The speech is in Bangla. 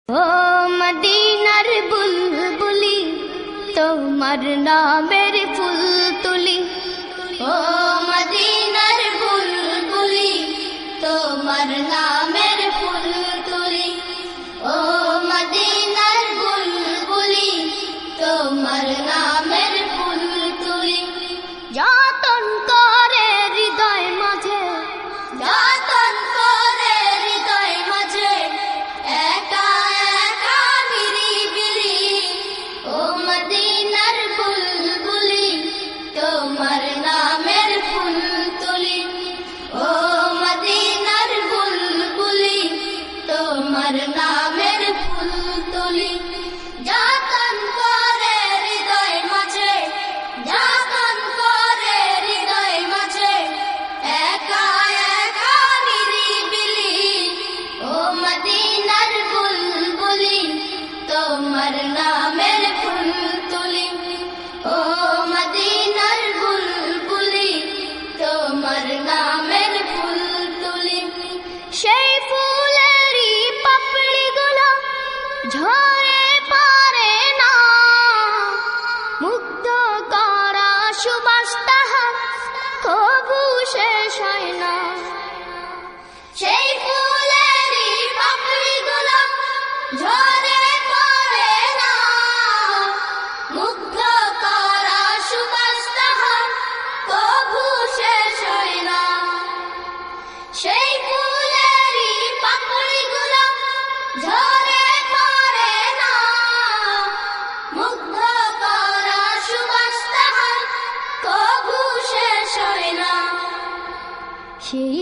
ও মদিনার বুলবুলি তোমার নামের ফুল তুলি, ও মদিনার বুলবুলি তোমার নামের ফুল তুলি, ও মদিনার বুলবুলি তোমার নামের ফুল তুলি। যতন করে হৃদয় মাঝে, যতন করে হৃদয় মাঝে একা একা নিরিবিলি, ও মদিনার বুলবুলি তোমার নামের ফুল তুলি, ও মদিনার বুলবুলি তোমার নামের ফুল তুলি। যতন করে হৃদয় মাঝে, যতন করে হৃদয় মাঝে একা একা নিরিবিলি, ও মদিনার বুলবুলি তোমার নামের ফুল তুলি, ও মদিনার বুলবুলি তোমার নামের ফুল তুলি। সেই ফুলেরই পাপড়িগুলো ঝরে পড়ে না, মুগ্ধ করা সুবাস তাহার কবু শেষ হয় না। সেই ফুলেরই পাপড়িগুলো ঝরে পড়ে না, মুগ্ধ করা সুবাস তাহার কবু শেষ হয় না। সেই ফুলেরই পাপড়িগুলো ঝরে পড়ে না, মুগ্ধ করা সুবাস তাহার কবু শেষ হয় না। সেই